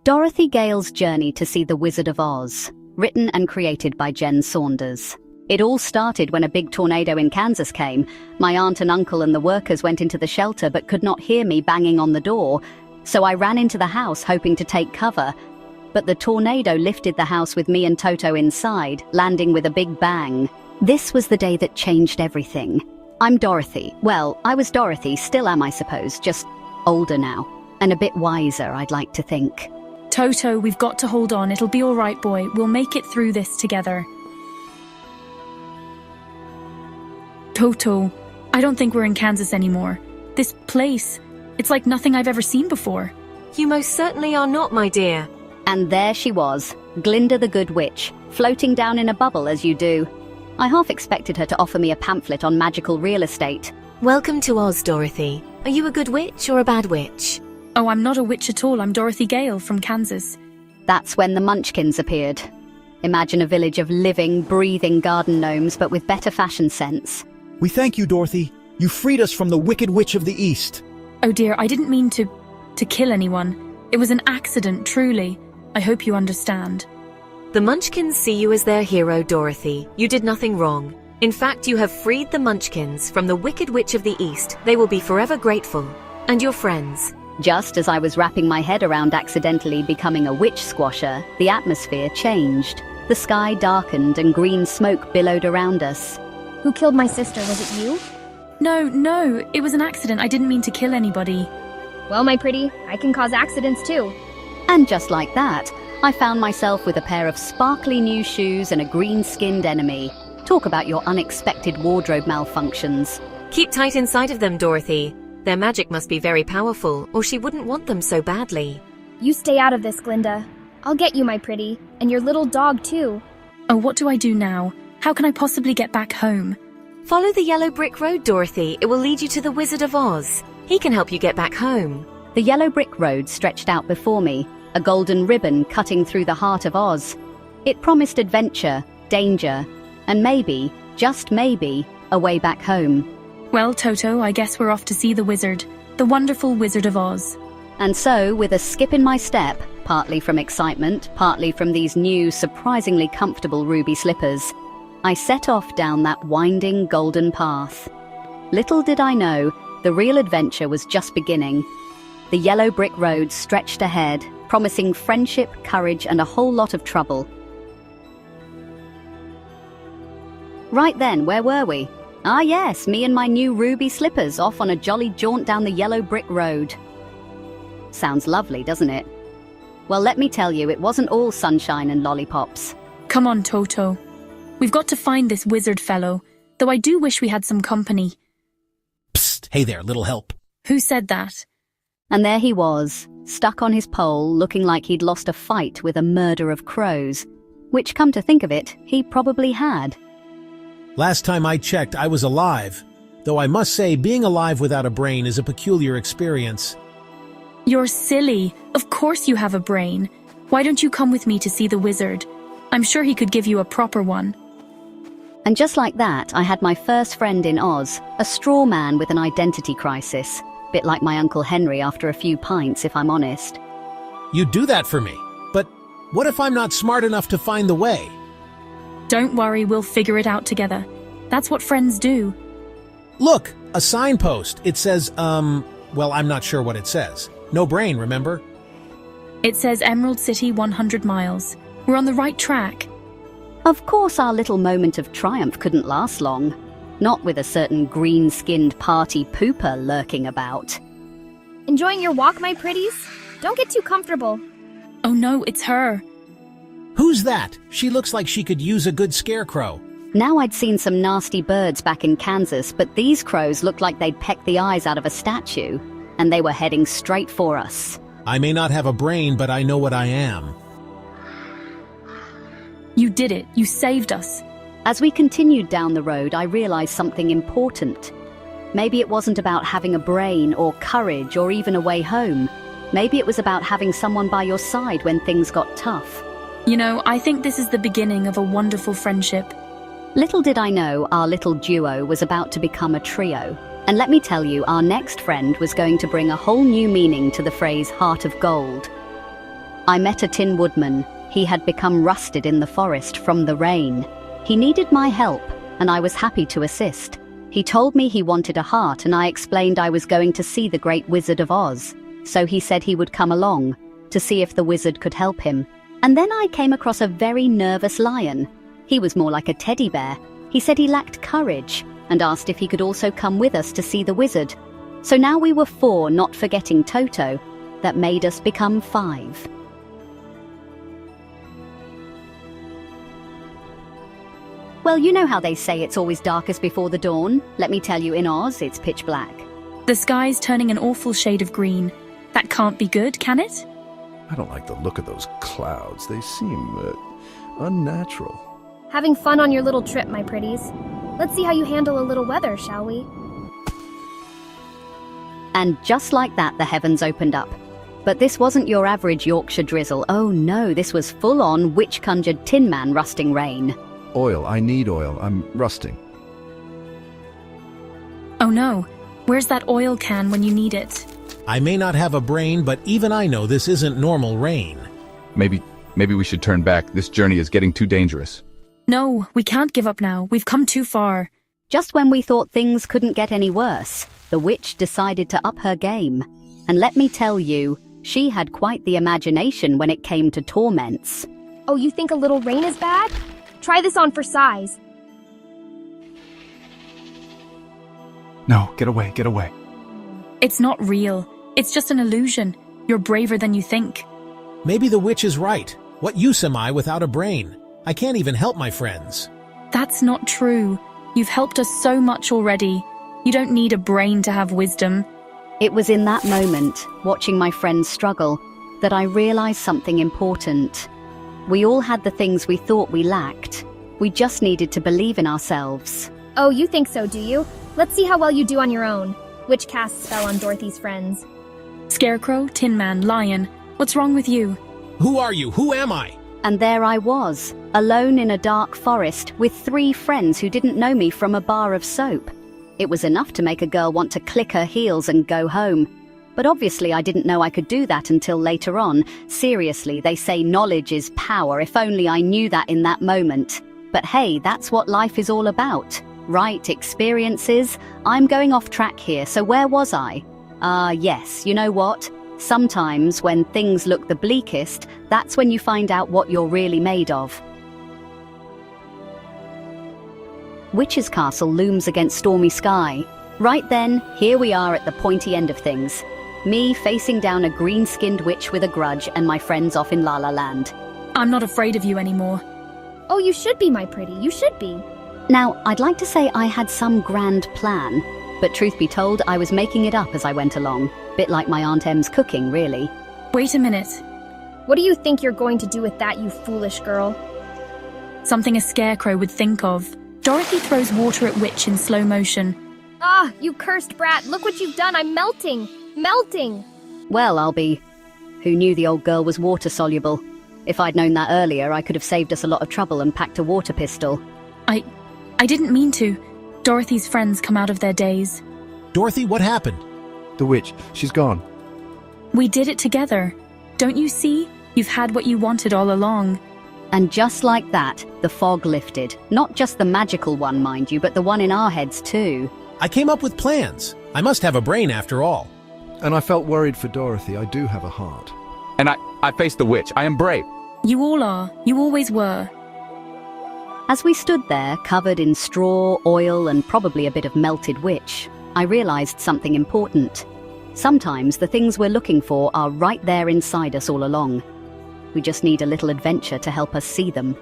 Dorothy Gale's Journey to See the Wizard of Oz, written and created by Jenne Saunders. It all started when a big tornado in Kansas came. My aunt and uncle and the workers went into the shelter but could not hear me banging on the door, so I ran into the house hoping to take cover. But the tornado lifted the house with me and Toto inside, landing with a big bang. This was the day that changed everything. I'm Dorothy. Well, I was Dorothy, still am I suppose, just older now. And a bit wiser, I'd like to think. Toto, we've got to hold on. It'll be all right, boy. We'll make it through this together. Toto, I don't think we're in Kansas anymore. This place, it's like nothing I've ever seen before. You most certainly are not, my dear. And there she was, Glinda the Good Witch, floating down in a bubble as you do. I half expected her to offer me a pamphlet on magical real estate. Welcome to Oz, Dorothy. Are you a good witch or a bad witch? Oh, I'm not a witch at all. I'm Dorothy Gale from Kansas. That's when the Munchkins appeared. Imagine a village of living, breathing garden gnomes, but with better fashion sense. We thank you, Dorothy. You freed us from the Wicked Witch of the East. Oh dear, I didn't mean to kill anyone. It was an accident, truly. I hope you understand. The Munchkins see you as their hero, Dorothy. You did nothing wrong. In fact, you have freed the Munchkins from the Wicked Witch of the East. They will be forever grateful. And your friends. Just as I was wrapping my head around accidentally becoming a witch squasher, the atmosphere changed. The sky darkened and green smoke billowed around us. Who killed my sister? Was it you? No, it was an accident. I didn't mean to kill anybody. Well, my pretty, I can cause accidents too. And just like that, I found myself with a pair of sparkly new shoes and a green-skinned enemy. Talk about your unexpected wardrobe malfunctions. Keep tight inside of them, Dorothy. Their magic must be very powerful, or she wouldn't want them so badly. You stay out of this, Glinda. I'll get you, my pretty, and your little dog too. Oh, what do I do now? How can I possibly get back home? Follow the yellow brick road, Dorothy. It will lead you to the Wizard of Oz. He can help you get back home. The yellow brick road stretched out before me, a golden ribbon cutting through the heart of Oz. It promised adventure, danger, and maybe, just maybe, a way back home. Well, Toto, I guess we're off to see the wizard, the wonderful Wizard of Oz. And so, with a skip in my step, partly from excitement, partly from these new, surprisingly comfortable ruby slippers, I set off down that winding golden path. Little did I know, the real adventure was just beginning. The yellow brick road stretched ahead, promising friendship, courage, and a whole lot of trouble. Right then, where were we? Ah yes, me and my new ruby slippers off on a jolly jaunt down the yellow brick road. Sounds lovely, doesn't it? Well, let me tell you, it wasn't all sunshine and lollipops. Come on, Toto. We've got to find this wizard fellow, though I do wish we had some company. Psst, hey there, little help. Who said that? And there he was, stuck on his pole, looking like he'd lost a fight with a murder of crows. Which, come to think of it, he probably had. Last time I checked, I was alive. Though I must say, being alive without a brain is a peculiar experience. You're silly. Of course you have a brain. Why don't you come with me to see the wizard? I'm sure he could give you a proper one. And just like that, I had my first friend in Oz, a straw man with an identity crisis. Bit like my Uncle Henry after a few pints, if I'm honest. You'd do that for me. But what if I'm not smart enough to find the way? Don't worry, we'll figure it out together. That's what friends do. Look, a signpost. It says, well, I'm not sure what it says. No brain, remember? It says Emerald City 100 miles. We're on the right track. Of course our little moment of triumph couldn't last long. Not with a certain green-skinned party pooper lurking about. Enjoying your walk, my pretties? Don't get too comfortable. Oh no, it's her. Who's that? She looks like she could use a good scarecrow. Now I'd seen some nasty birds back in Kansas, but these crows looked like they'd pecked the eyes out of a statue, and they were heading straight for us. I may not have a brain, but I know what I am. You did it. You saved us. As we continued down the road, I realized something important. Maybe it wasn't about having a brain or courage or even a way home. Maybe it was about having someone by your side when things got tough. You know, I think this is the beginning of a wonderful friendship. Little did I know our little duo was about to become a trio. And let me tell you, our next friend was going to bring a whole new meaning to the phrase heart of gold. I met a Tin Woodman. He had become rusted in the forest from the rain. He needed my help, and I was happy to assist. He told me he wanted a heart, and I explained I was going to see the Great Wizard of Oz. So he said he would come along to see if the wizard could help him. And then I came across a very nervous lion. He was more like a teddy bear. He said he lacked courage and asked if he could also come with us to see the wizard. So now we were 4, not forgetting Toto. That made us become 5. Well, you know how they say it's always darkest before the dawn? Let me tell you, in Oz, it's pitch black. The sky's turning an awful shade of green. That can't be good, can it? I don't like the look of those clouds. They seem unnatural. Having fun on your little trip, my pretties. Let's see how you handle a little weather, shall we? And just like that, the heavens opened up. But this wasn't your average Yorkshire drizzle. Oh no, this was full-on witch-conjured Tin Man rusting rain. Oil. I need oil. I'm rusting. Oh no, where's that oil can when you need it? I may not have a brain, but even I know this isn't normal rain. Maybe we should turn back. This journey is getting too dangerous. No, we can't give up now. We've come too far. Just when we thought things couldn't get any worse, the witch decided to up her game. And let me tell you, she had quite the imagination when it came to torments. Oh, you think a little rain is bad? Try this on for size. No, get away, get away. It's not real. It's just an illusion. You're braver than you think. Maybe the witch is right. What use am I without a brain? I can't even help my friends. That's not true. You've helped us so much already. You don't need a brain to have wisdom. It was in that moment, watching my friends struggle, that I realized something important. We all had the things we thought we lacked. We just needed to believe in ourselves. Oh, you think so, do you? Let's see how well you do on your own. Which casts spell on Dorothy's friends? Scarecrow, Tin Man, Lion. What's wrong with you? Who are you? Who am I? And there I was, alone in a dark forest with 3 friends who didn't know me from a bar of soap. It was enough to make a girl want to click her heels and go home. But obviously I didn't know I could do that until later on. Seriously, they say knowledge is power. If only I knew that in that moment. But hey, that's what life is all about. Right, experiences? I'm going off track here, so where was I? Yes, you know what? Sometimes when things look the bleakest, that's when you find out what you're really made of. Witch's Castle looms against stormy sky. Right then, here we are at the pointy end of things. Me facing down a green-skinned witch with a grudge and my friends off in La La Land. I'm not afraid of you anymore. Oh, you should be, my pretty. You should be. Now, I'd like to say I had some grand plan, but truth be told, I was making it up as I went along. Bit like my Aunt Em's cooking, really. Wait a minute. What do you think you're going to do with that, you foolish girl? Something a Scarecrow would think of. Dorothy throws water at Witch in slow motion. Ah, you cursed brat. Look what you've done. I'm melting. Melting. Well, I'll be. Who knew the old girl was water-soluble? If I'd known that earlier, I could have saved us a lot of trouble and packed a water pistol. I didn't mean to. Dorothy's friends come out of their daze. Dorothy, what happened? The witch. She's gone. We did it together. Don't you see? You've had what you wanted all along. And just like that, the fog lifted. Not just the magical one, mind you, but the one in our heads too. I came up with plans. I must have a brain after all. And I felt worried for Dorothy. I do have a heart. And I faced the witch. I am brave. You all are. You always were. As we stood there, covered in straw, oil, and probably a bit of melted witch, I realized something important. Sometimes the things we're looking for are right there inside us all along. We just need a little adventure to help us see them.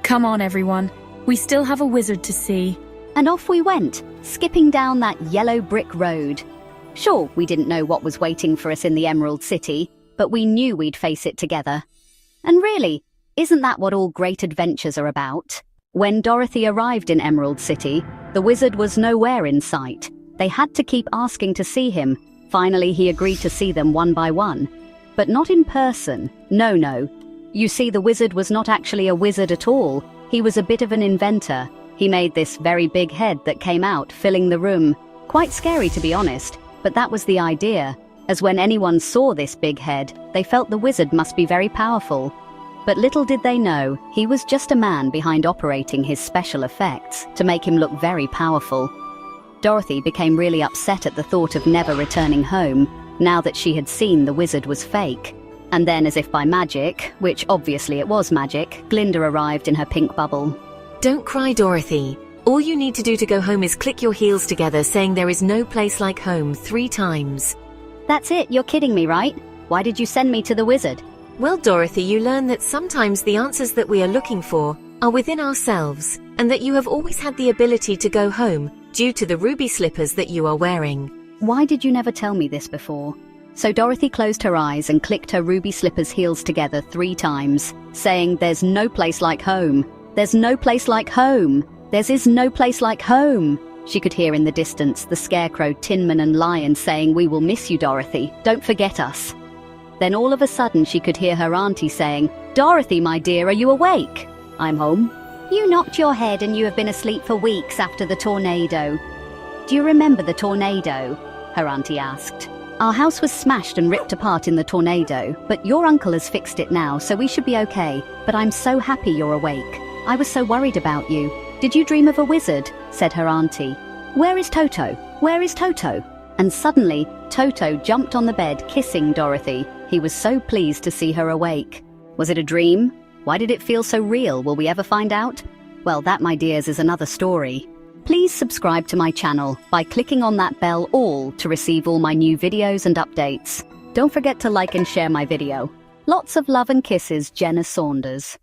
Come on, everyone. We still have a wizard to see. And off we went, skipping down that yellow brick road. Sure, we didn't know what was waiting for us in the Emerald City, but we knew we'd face it together. And really, isn't that what all great adventures are about? When Dorothy arrived in Emerald City, the wizard was nowhere in sight. They had to keep asking to see him. Finally, he agreed to see them one by one. But not in person. No. You see, the wizard was not actually a wizard at all. He was a bit of an inventor. He made this very big head that came out, filling the room. Quite scary, to be honest, but that was the idea. as when anyone saw this big head, they felt the wizard must be very powerful. But little did they know, he was just a man behind operating his special effects to make him look very powerful. Dorothy became really upset at the thought of never returning home, now that she had seen the wizard was fake. And then, as if by magic, which obviously it was magic, Glinda arrived in her pink bubble. Don't cry, Dorothy. All you need to do to go home is click your heels together, saying there is no place like home 3 times. That's it, you're kidding me, right? Why did you send me to the wizard? Well, Dorothy, you learn that sometimes the answers that we are looking for are within ourselves, and that you have always had the ability to go home due to the ruby slippers that you are wearing. Why did you never tell me this before? So Dorothy closed her eyes and clicked her ruby slippers' heels together 3 times, saying, "There's no place like home. There's no place like home. There is no place like home." She could hear in the distance the Scarecrow, Tin Man and Lion saying, "We will miss you, Dorothy. Don't forget us." Then all of a sudden she could hear her auntie saying, "Dorothy, my dear, are you awake?" "I'm home." "You knocked your head and you have been asleep for weeks after the tornado." "Do you remember the tornado?" her auntie asked. "Our house was smashed and ripped apart in the tornado, but your uncle has fixed it now, so we should be okay. But I'm so happy you're awake. I was so worried about you. Did you dream of a wizard?" said her auntie. "Where is Toto? Where is Toto?" And suddenly, Toto jumped on the bed, kissing Dorothy. He was so pleased to see her awake. Was it a dream? Why did it feel so real? Will we ever find out? Well, that, my dears, is another story. Please subscribe to my channel by clicking on that bell all to receive all my new videos and updates. Don't forget to like and share my video. Lots of love and kisses, Jenne Saunders.